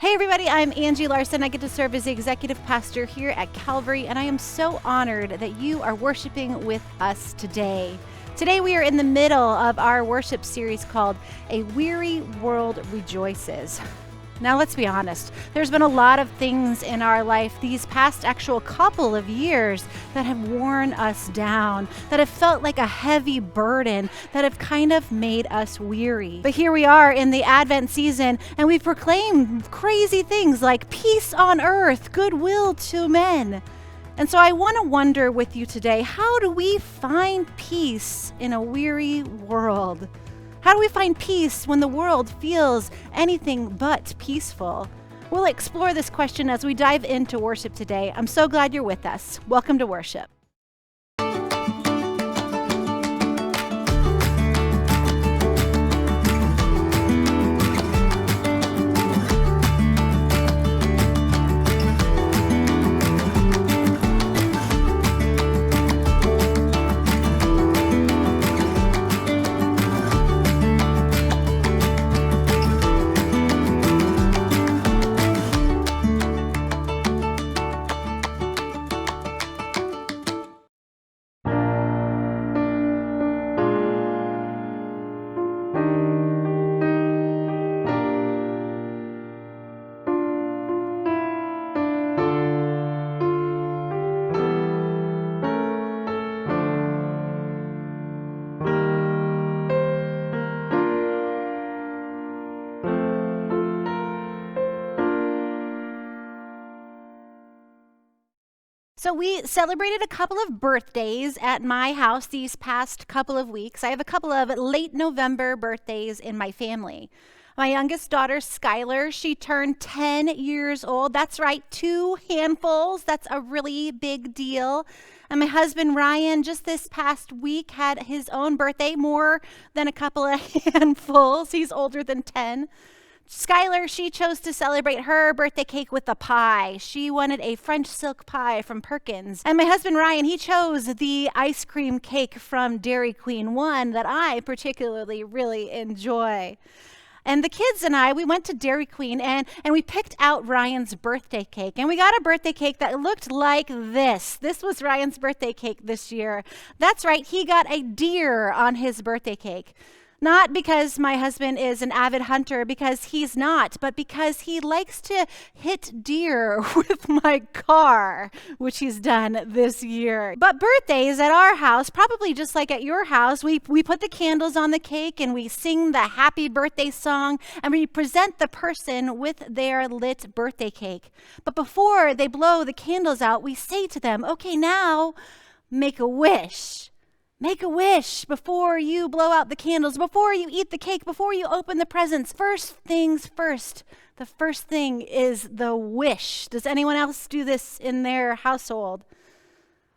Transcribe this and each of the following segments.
Hey everybody, I'm Angie Larson. I get to serve as the executive pastor here at Calvary, and I am so honored that you are worshiping with us today. Today we are in the middle of our worship series called A Weary World Rejoices. Now let's be honest, there's been a lot of things in our life these past actual couple of years that have worn us down, that have felt like a heavy burden, that have kind of made us weary. But here we are in the Advent season, and we've proclaimed crazy things like peace on earth, goodwill to men. And so I want to wonder with you today, how do we find peace in a weary world? How do we find peace when the world feels anything but peaceful? We'll explore this question as we dive into worship today. I'm so glad you're with us. Welcome to worship. So we celebrated a couple of birthdays at my house these past couple of weeks. I have a couple of late November birthdays in my family. My youngest daughter, Skylar, she turned 10 years old. That's right, 2 handfuls. That's a really big deal. And my husband, Ryan, just this past week had his own birthday, more than a couple of handfuls. He's older than 10. Skylar, she chose to celebrate her birthday cake with a pie. She wanted a French silk pie from Perkins. And my husband, Ryan, he chose the ice cream cake from Dairy Queen, one that I particularly really enjoy. And the kids and I, we went to Dairy Queen and we picked out Ryan's birthday cake. And we got a birthday cake that looked like this. This was Ryan's birthday cake this year. That's right, he got a deer on his birthday cake. Not because my husband is an avid hunter, because he's not, but because he likes to hit deer with my car, which he's done this year. But birthdays at our house, probably just like at your house, we put the candles on the cake and we sing the happy birthday song and we present the person with their lit birthday cake. But before they blow the candles out, we say to them, okay, now make a wish. Make a wish before you blow out the candles, before you eat the cake, before you open the presents. First things first. The first thing is the wish. Does anyone else do this in their household?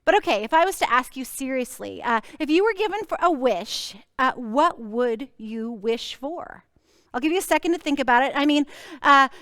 But okay, if I was to ask you seriously, if you were given for a wish, what would you wish for? I'll give you a second to think about it. I mean,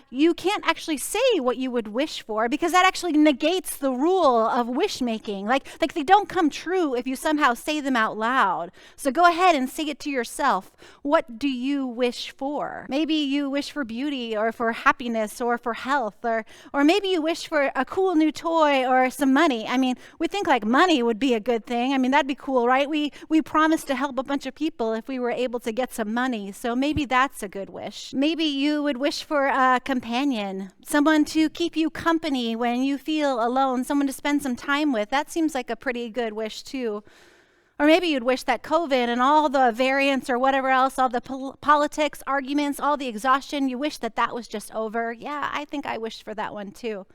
you can't actually say what you would wish for because that actually negates the rule of wish making. Like they don't come true if you somehow say them out loud. So go ahead and say it to yourself. What do you wish for? Maybe you wish for beauty or for happiness or for health or maybe you wish for a cool new toy or some money. I mean, we think like money would be a good thing. I mean, that'd be cool, right? We promised to help a bunch of people if we were able to get some money. So maybe that's a good wish. Maybe you would wish for a companion, someone to keep you company when you feel alone, someone to spend some time with. That seems like a pretty good wish too. Or maybe you'd wish that COVID and all the variants or whatever else, all the politics, arguments, all the exhaustion, you wish that was just over. Yeah, I think I wished for that one too.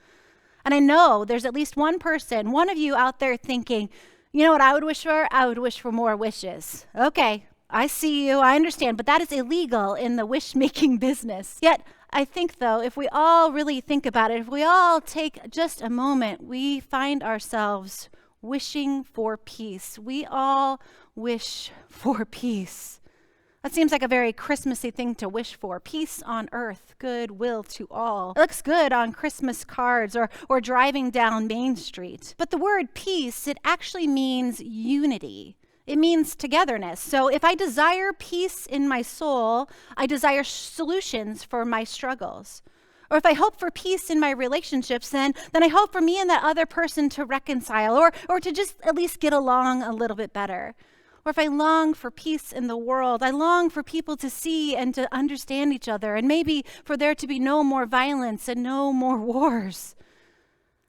And I know there's at least one person, one of you out there thinking, you know what I would wish for? I would wish for more wishes. Okay. I see you, I understand, but that is illegal in the wish-making business. Yet, I think though, if we all really think about it, if we all take just a moment, we find ourselves wishing for peace. We all wish for peace. That seems like a very Christmassy thing to wish for. Peace on earth, goodwill to all. It looks good on Christmas cards or driving down Main Street. But the word peace, it actually means unity. It means togetherness. So if I desire peace in my soul, I desire solutions for my struggles. Or if I hope for peace in my relationships, then I hope for me and that other person to reconcile or to just at least get along a little bit better. Or if I long for peace in the world, I long for people to see and to understand each other, and maybe for there to be no more violence and no more wars.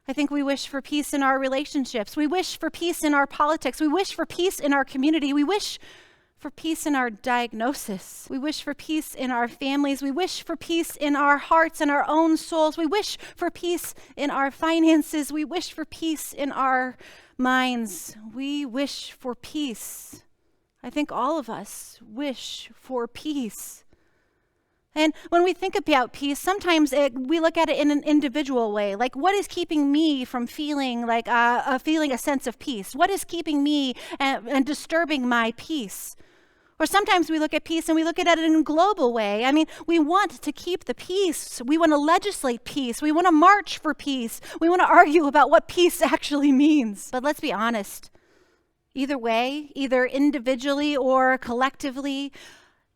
I think we wish for peace in our relationships. We wish for peace in our politics. We wish for peace in our community. We wish for peace in our diagnosis. We wish for peace in our families. We wish for peace in our hearts and our own souls. We wish for peace in our finances. We wish for peace in our minds. We wish for peace. I think all of us wish for peace. And when we think about peace, sometimes we look at it in an individual way. Like, what is keeping me from feeling like feeling a sense of peace? What is keeping me and disturbing my peace? Or sometimes we look at peace and we look at it in a global way. I mean, we want to keep the peace. We want to legislate peace. We want to march for peace. We want to argue about what peace actually means. But let's be honest. Either way, either individually or collectively,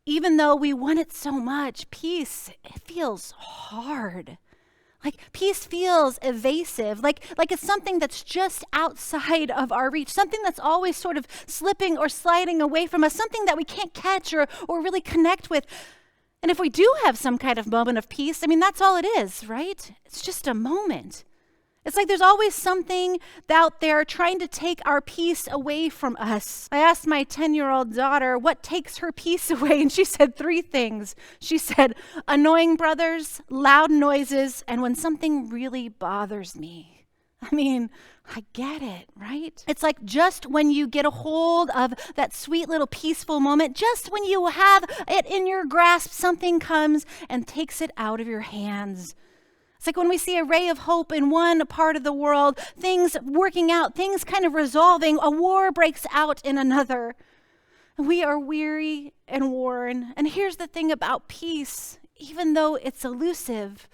even though we want it so much, peace, it feels hard. Like peace feels evasive, like it's something that's just outside of our reach, something that's always sort of slipping or sliding away from us, something that we can't catch or really connect with. And if we do have some kind of moment of peace, I mean, that's all it is, right? It's just a moment. It's like there's always something out there trying to take our peace away from us. I asked my 10-year-old daughter what takes her peace away, and she said 3 things. She said, annoying brothers, loud noises, and when something really bothers me. I mean, I get it, right? It's like just when you get a hold of that sweet little peaceful moment, just when you have it in your grasp, something comes and takes it out of your hands. It's like when we see a ray of hope in one part of the world, things working out, things kind of resolving, a war breaks out in another. And we are weary and worn. And here's the thing about peace. Even though it's elusive,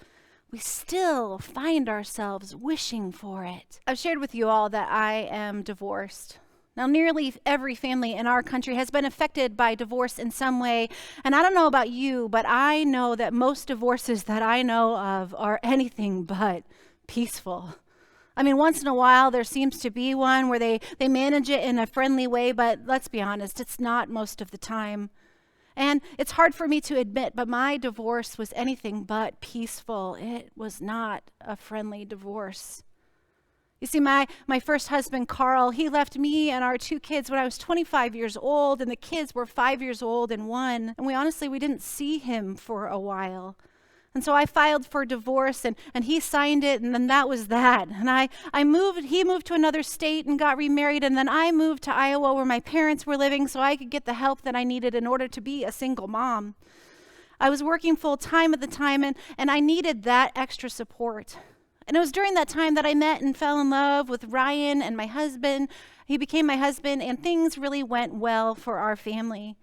we still find ourselves wishing for it. I've shared with you all that I am divorced. Now, nearly every family in our country has been affected by divorce in some way. And I don't know about you, but I know that most divorces that I know of are anything but peaceful. I mean, once in a while, there seems to be one where they manage it in a friendly way, but let's be honest, it's not most of the time. And it's hard for me to admit, but my divorce was anything but peaceful. It was not a friendly divorce. You see, my first husband, Carl, he left me and our 2 kids when I was 25 years old, and the kids were 5 years old and 1. And we didn't see him for a while. And so I filed for divorce, and he signed it, and then that was that. And he moved to another state and got remarried, and then I moved to Iowa where my parents were living so I could get the help that I needed in order to be a single mom. I was working full time at the time, and I needed that extra support. And it was during that time that I met and fell in love with Ryan and my husband. He became my husband, and things really went well for our family.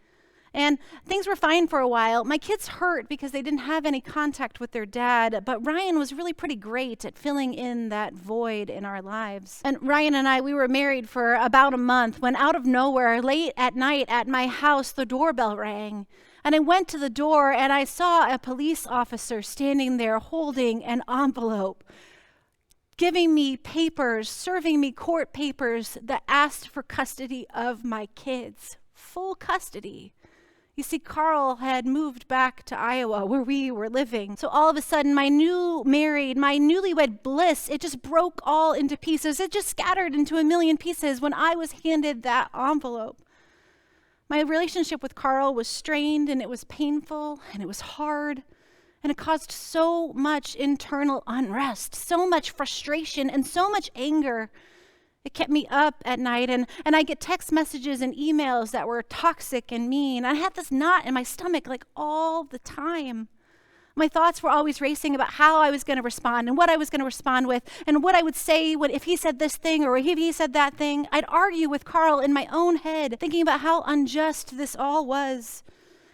And things were fine for a while. My kids hurt because they didn't have any contact with their dad, but Ryan was really pretty great at filling in that void in our lives. And Ryan and I, we were married for about a month when out of nowhere, late at night at my house, the doorbell rang. And I went to the door and I saw a police officer standing there holding an envelope, giving me papers, serving me court papers that asked for custody of my kids, full custody. You see, Carl had moved back to Iowa where we were living. So all of a sudden, my newlywed bliss, it just broke all into pieces. It just scattered into a million pieces when I was handed that envelope. My relationship with Carl was strained, and it was painful, and it was hard. And it caused so much internal unrest, so much frustration, and so much anger. It kept me up at night, and I get text messages and emails that were toxic and mean. I had this knot in my stomach like all the time. My thoughts were always racing about how I was going to respond and what I was going to respond with and what I would say if he said this thing or if he said that thing. I'd argue with Carl in my own head, thinking about how unjust this all was.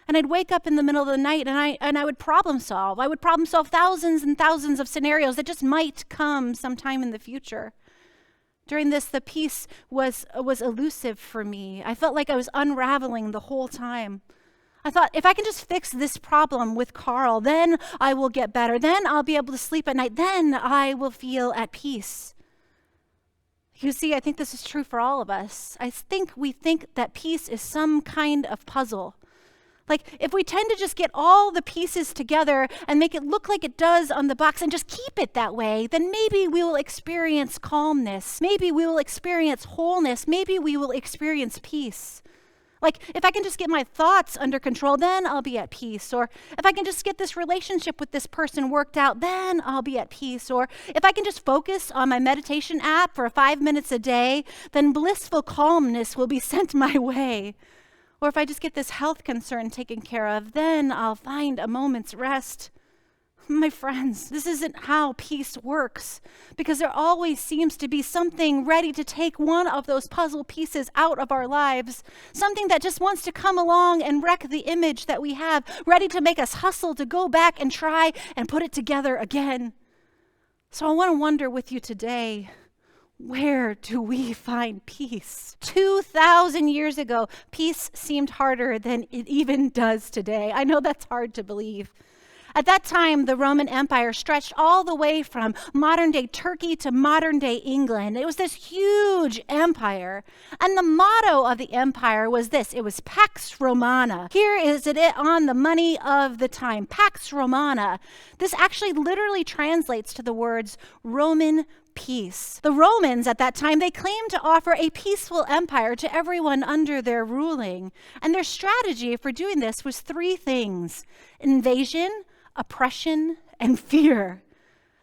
And I'd wake up in the middle of the night and I would problem solve. I would problem solve thousands and thousands of scenarios that just might come sometime in the future. During this, the peace was elusive for me. I felt like I was unraveling the whole time. I thought, if I can just fix this problem with Carl, then I will get better. Then I'll be able to sleep at night. Then I will feel at peace. You see, I think this is true for all of us. I think we think that peace is some kind of puzzle. Like, if we tend to just get all the pieces together and make it look like it does on the box and just keep it that way, then maybe we will experience calmness. Maybe we will experience wholeness. Maybe we will experience peace. Like, if I can just get my thoughts under control, then I'll be at peace. Or if I can just get this relationship with this person worked out, then I'll be at peace. Or if I can just focus on my meditation app for 5 minutes a day, then blissful calmness will be sent my way. Or if I just get this health concern taken care of, then I'll find a moment's rest. My friends, this isn't how peace works, because there always seems to be something ready to take one of those puzzle pieces out of our lives, something that just wants to come along and wreck the image that we have, ready to make us hustle to go back and try and put it together again. So I want to wonder with you today, where do we find peace? 2,000 years ago, peace seemed harder than it even does today. I know that's hard to believe. At that time, the Roman Empire stretched all the way from modern-day Turkey to modern-day England. It was this huge empire. And the motto of the empire was this. It was Pax Romana. Here is it on the money of the time. Pax Romana. This actually literally translates to the words Roman peace. The Romans at that time, they claimed to offer a peaceful empire to everyone under their ruling. And their strategy for doing this was 3 things: invasion, oppression, and fear.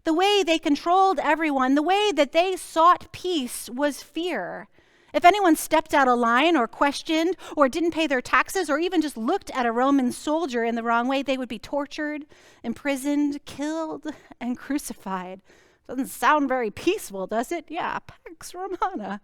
The way they controlled everyone, the way that they sought peace was fear. If anyone stepped out of line or questioned or didn't pay their taxes or even just looked at a Roman soldier in the wrong way, they would be tortured, imprisoned, killed, and crucified. Doesn't sound very peaceful, does it? Yeah, Pax Romana.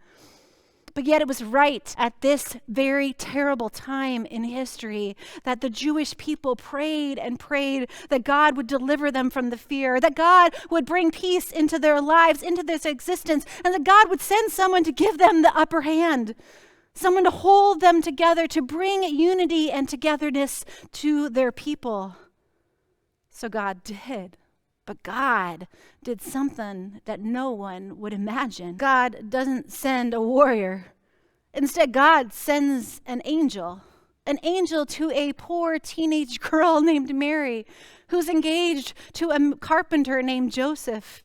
But yet it was right at this very terrible time in history that the Jewish people prayed and prayed that God would deliver them from the fear, that God would bring peace into their lives, into this existence, and that God would send someone to give them the upper hand, someone to hold them together, to bring unity and togetherness to their people. So God did. But God did something that no one would imagine. God doesn't send a warrior. Instead, God sends an angel to a poor teenage girl named Mary, who's engaged to a carpenter named Joseph.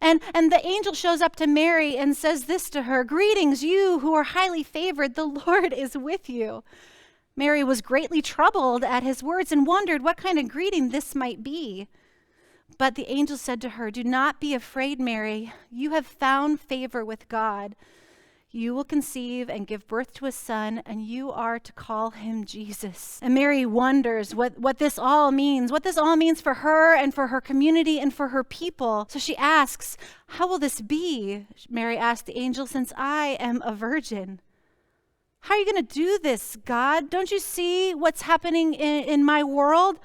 And the angel shows up to Mary and says this to her: "Greetings, you who are highly favored, the Lord is with you." Mary was greatly troubled at his words and wondered what kind of greeting this might be. But the angel said to her, "Do not be afraid, Mary. You have found favor with God. You will conceive and give birth to a son, and you are to call him Jesus." And Mary wonders what this all means for her and for her community and for her people. So she asks, "How will this be?" Mary asked the angel, "since I am a virgin." "How are you going to do this, God? Don't you see what's happening in my world?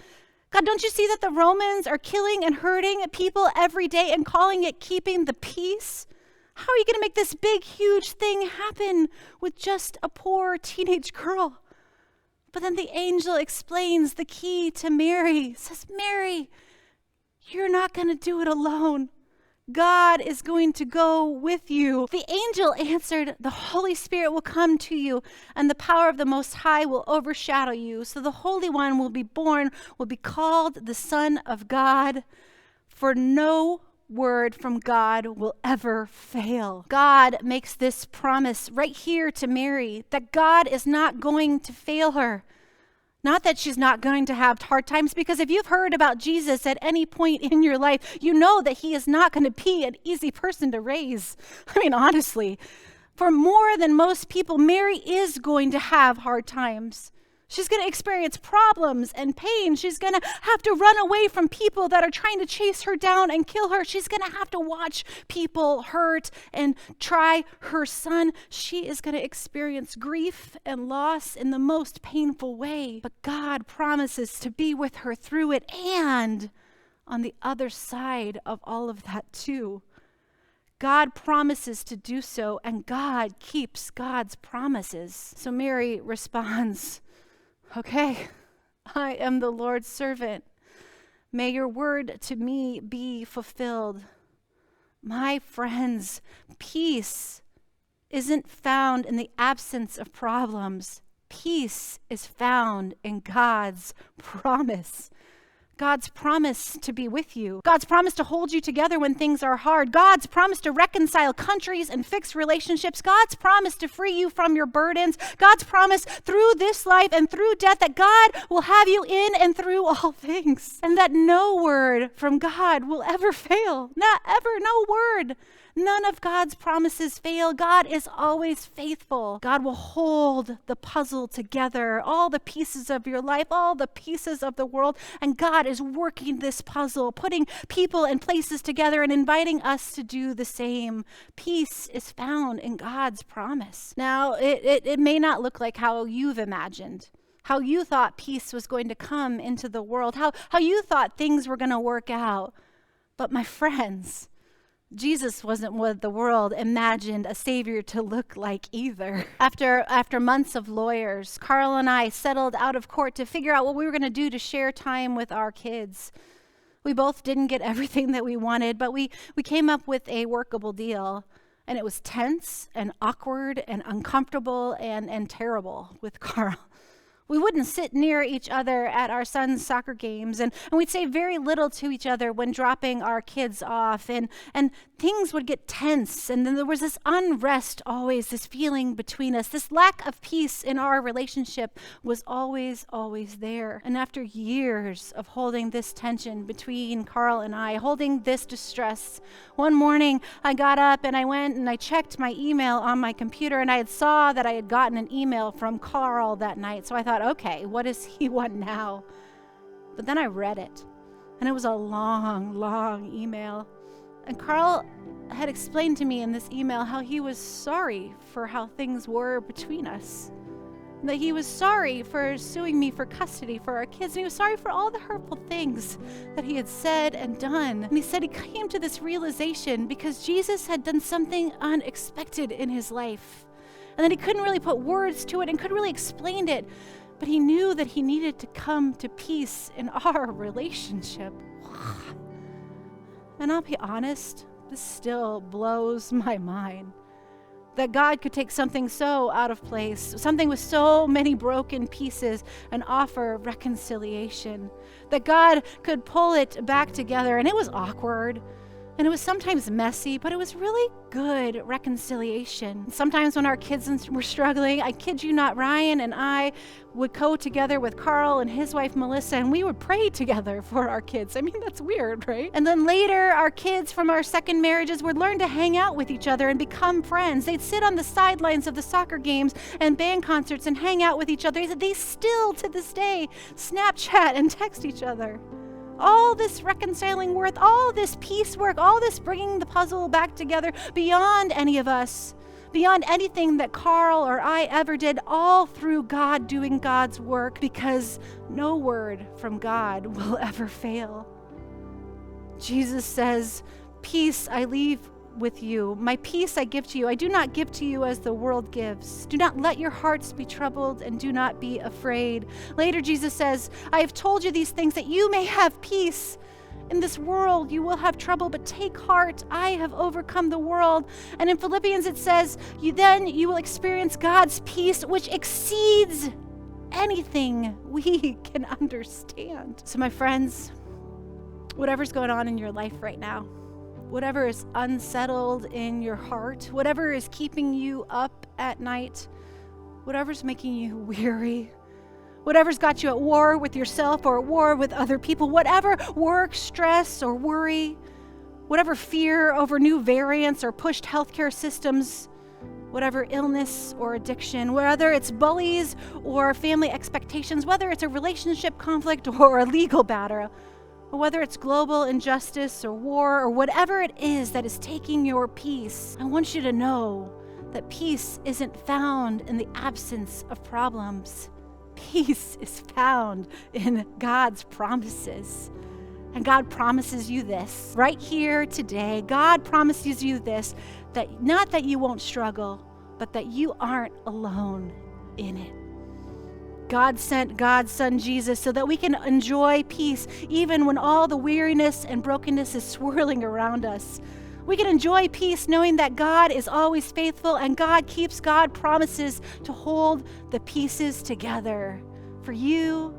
God, don't you see that the Romans are killing and hurting people every day and calling it keeping the peace? How are you going to make this big, huge thing happen with just a poor teenage girl?" But then the angel explains the key to Mary. Says, "Mary, you're not going to do it alone. God is going to go with you." The angel answered, "The Holy Spirit will come to you, and the power of the Most High will overshadow you. So the Holy One will be born, will be called the Son of God. For no word from God will ever fail." God makes this promise right here to Mary, that God is not going to fail her. Not that she's not going to have hard times, because if you've heard about Jesus at any point in your life, you know that he is not going to be an easy person to raise. I mean, honestly, for more than most people, Mary is going to have hard times. She's going to experience problems and pain. She's going to have to run away from people that are trying to chase her down and kill her. She's going to have to watch people hurt and try her son. She is going to experience grief and loss in the most painful way. But God promises to be with her through it and on the other side of all of that too. God promises to do so, and God keeps God's promises. So Mary responds, "Okay, I am the Lord's servant. May your word to me be fulfilled. My friends, peace isn't found in the absence of problems. Peace is found in God's promise. God's promise to be with you. God's promise to hold you together when things are hard. God's promise to reconcile countries and fix relationships. God's promise to free you from your burdens. God's promise through this life and through death that God will have you in and through all things. And that no word from God will ever fail. Not ever, no word. None of God's promises fail. God is always faithful. God will hold the puzzle together, all the pieces of your life, all the pieces of the world, and God is working this puzzle, putting people and places together and inviting us to do the same. Peace is found in God's promise. Now, it may not look like how you've imagined, how you thought peace was going to come into the world, how you thought things were going to work out. But my friends, Jesus wasn't what the world imagined a savior to look like either. After months of lawyers, Carl and I settled out of court to figure out what we were going to do to share time with our kids. We both didn't get everything that we wanted, but we came up with a workable deal. And it was tense and awkward and uncomfortable and terrible with Carl. We wouldn't sit near each other at our son's soccer games, and we'd say very little to each other when dropping our kids off, and things would get tense, and then there was this unrest always, this feeling between us. This lack of peace in our relationship was always there. And after years of holding this tension between Carl and I, holding this distress, one morning I got up and I went and I checked my email on my computer, and I saw that I had gotten an email from Carl that night. So I thought, okay, what does he want now? But then I read it, and it was a long email. And Carl had explained to me in this email how he was sorry for how things were between us. That he was sorry for suing me for custody for our kids. And he was sorry for all the hurtful things that he had said and done. And he said he came to this realization because Jesus had done something unexpected in his life. And that he couldn't really put words to it and couldn't really explain it. But he knew that he needed to come to peace in our relationship. And I'll be honest, this still blows my mind. That God could take something so out of place, something with so many broken pieces, and offer reconciliation. That God could pull it back together, and it was awkward, and it was sometimes messy, but it was really good reconciliation. Sometimes when our kids were struggling, I kid you not, Ryan and I would go together with Carl and his wife Melissa, and we would pray together for our kids. I mean, that's weird, right? And then later, our kids from our second marriages would learn to hang out with each other and become friends. They'd sit on the sidelines of the soccer games and band concerts and hang out with each other. They still, to this day, Snapchat and text each other. All this reconciling work, all this peace work, all this bringing the puzzle back together beyond any of us, beyond anything that Carl or I ever did, all through God doing God's work, because no word from God will ever fail. Jesus says, "Peace I leave with you. My peace I give to you. I do not give to you as the world gives. Do not let your hearts be troubled, and do not be afraid." Later, Jesus says, "I have told you these things that you may have peace. In this world you will have trouble, but take heart. I have overcome the world." And in Philippians it says, you will experience God's peace, which exceeds anything we can understand. So my friends, whatever's going on in your life right now, whatever is unsettled in your heart, whatever is keeping you up at night, whatever's making you weary, whatever's got you at war with yourself or at war with other people, whatever work, stress, or worry, whatever fear over new variants or pushed healthcare systems, whatever illness or addiction, whether it's bullies or family expectations, whether it's a relationship conflict or a legal battle, or whether it's global injustice or war or whatever it is that is taking your peace, I want you to know that peace isn't found in the absence of problems. Peace is found in God's promises. And God promises you this right here today. God promises you this, that not that you won't struggle, but that you aren't alone in it. God sent God's Son Jesus so that we can enjoy peace even when all the weariness and brokenness is swirling around us. We can enjoy peace knowing that God is always faithful and God keeps God promises to hold the pieces together for you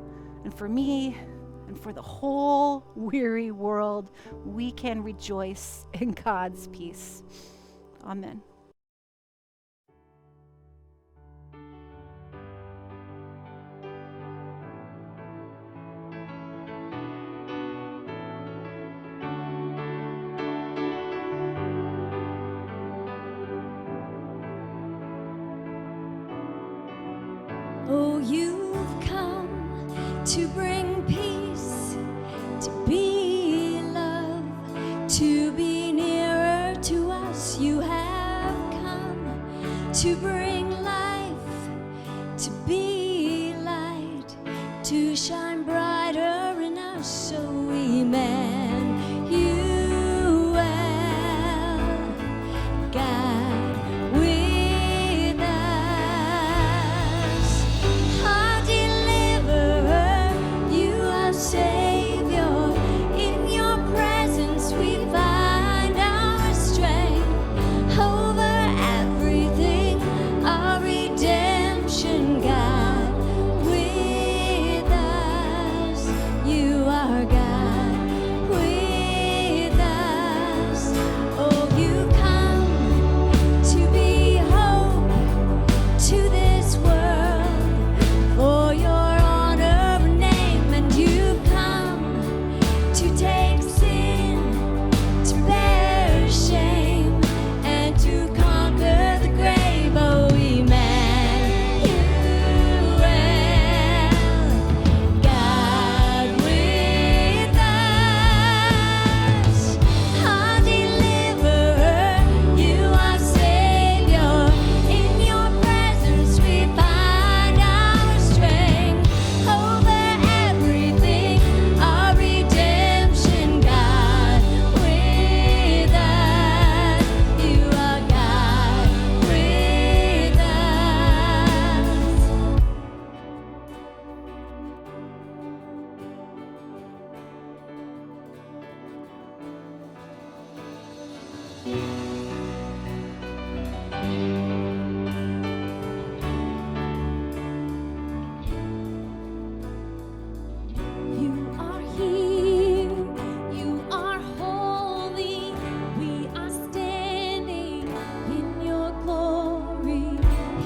and for me and for the whole weary world. We can rejoice in God's peace. Amen. Oh, you've come to bring peace, to be love, to be nearer to us. You have come to bring life, to be light, to shine brighter in us. So amen. You will guide with us. Our deliverer, you are Savior. In your presence we find our strength. Over everything, our redemption, God. With us, you are God. With us, oh, you come to be hope to this world for your honor and name, and you come to take sin, to bear shame, and to conquer the grave. Oh, Emmanuel, God with us. Our deliverer, you are Savior. In your presence we find our strength. Over everything, our redemption, God. With us, you are God. With us. You are here, you are holy, we are standing in your glory.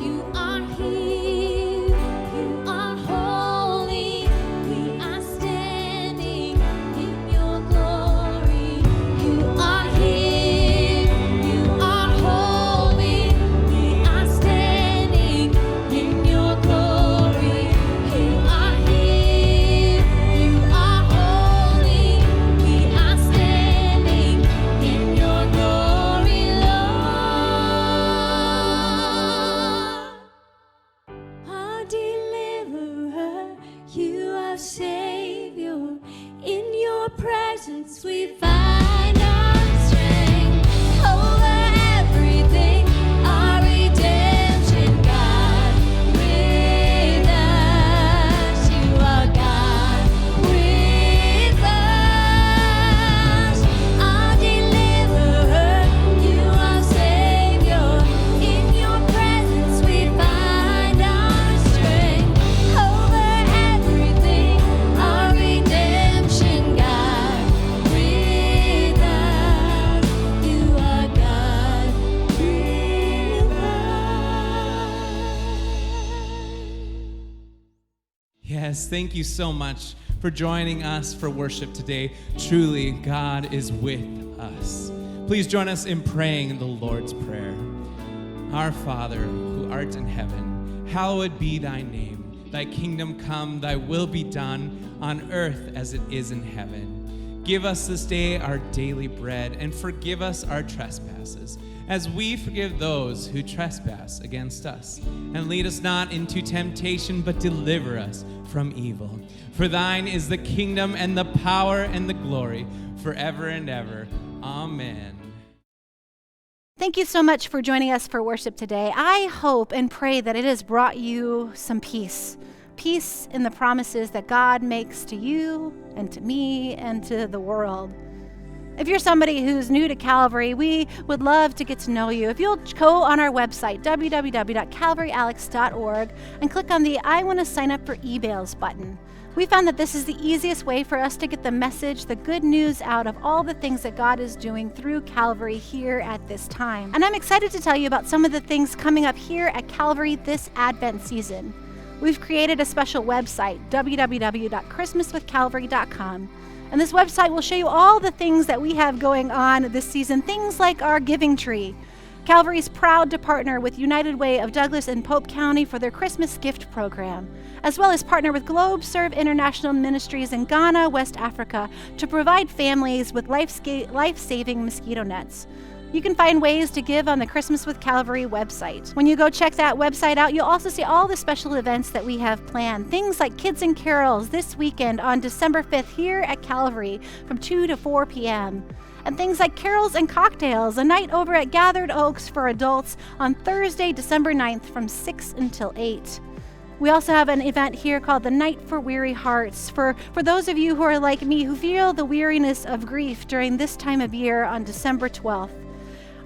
You are here, you are holy, we are standing in your glory. You are here, you are holy, we are standing in your glory. You are here, you are holy, we are standing in your glory, Lord. Our deliverer, you are Savior. In your presence we find our strength. Over everything, our redemption, God. With us, you are God. With us, our deliverer, you are Savior. In your presence we find our strength. Over everything, our redemption, God. With us, you are God. With us. Yes, thank you so much for joining us for worship today. Truly, God is with us. Please join us in praying the Lord's Prayer. Our Father, who art in heaven, hallowed be thy name. Thy kingdom come, thy will be done on earth as it is in heaven. Give us this day our daily bread, and forgive us our trespasses, as we forgive those who trespass against us. And lead us not into temptation, but deliver us from evil. For thine is the kingdom and the power and the glory forever and ever. Amen. Thank you so much for joining us for worship today. I hope and pray that it has brought you some peace. peace in the promises that God makes to you and to me and to the world. If you're somebody who's new to Calvary, we would love to get to know you. If you'll go on our website, www.calvaryalex.org, and click on the I want to sign up for emails button. We found that this is the easiest way for us to get the message, the good news out of all the things that God is doing through Calvary here at this time. And I'm excited to tell you about some of the things coming up here at Calvary this Advent season. We've created a special website, www.christmaswithcalvary.com. And this website will show you all the things that we have going on this season, things like our giving tree. Calvary is proud to partner with United Way of Douglas and Pope County for their Christmas gift program, as well as partner with Globe Serve International Ministries in Ghana, West Africa, to provide families with life-saving mosquito nets. You can find ways to give on the Christmas with Calvary website. When you go check that website out, you'll also see all the special events that we have planned. Things like Kids and Carols this weekend on December 5th here at Calvary from 2 to 4 p.m. And things like Carols and Cocktails, a night over at Gathered Oaks for adults on Thursday, December 9th from 6 until 8. We also have an event here called the Night for Weary Hearts for those of you who are like me who feel the weariness of grief during this time of year on December 12th.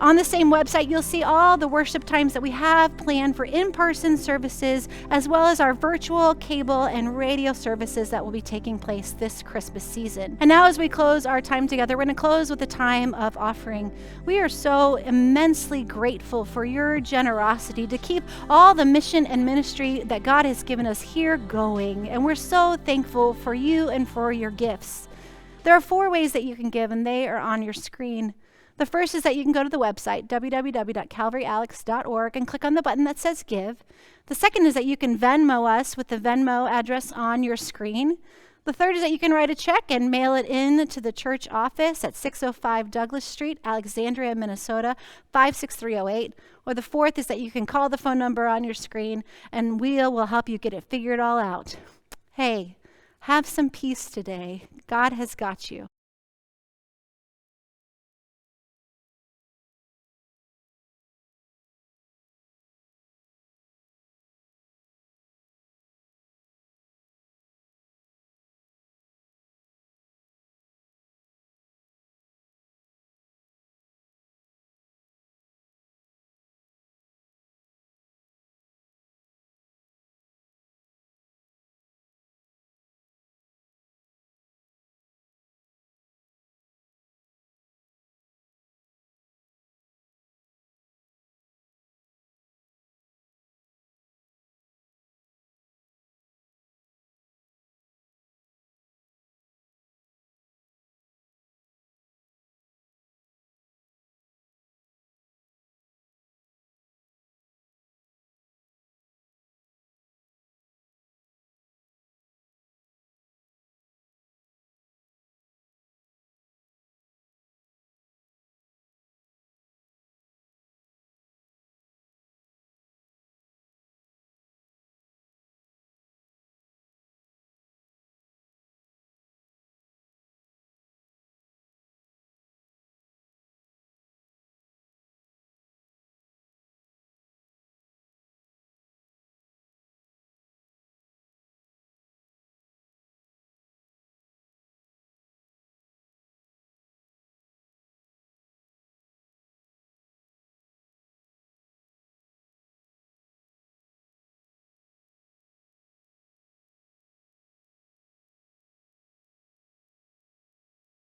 On the same website, you'll see all the worship times that we have planned for in-person services, as well as our virtual, cable, and radio services that will be taking place this Christmas season. And now as we close our time together, we're going to close with a time of offering. We are so immensely grateful for your generosity to keep all the mission and ministry that God has given us here going. And we're so thankful for you and for your gifts. There are 4 ways that you can give, and they are on your screen. The first is that you can go to the website, www.calvaryalex.org, and click on the button that says Give. The second is that you can Venmo us with the Venmo address on your screen. The third is that you can write a check and mail it in to the church office at 605 Douglas Street, Alexandria, Minnesota, 56308. Or the fourth is that you can call the phone number on your screen, and we will help you get it figured all out. Hey, have some peace today. God has got you.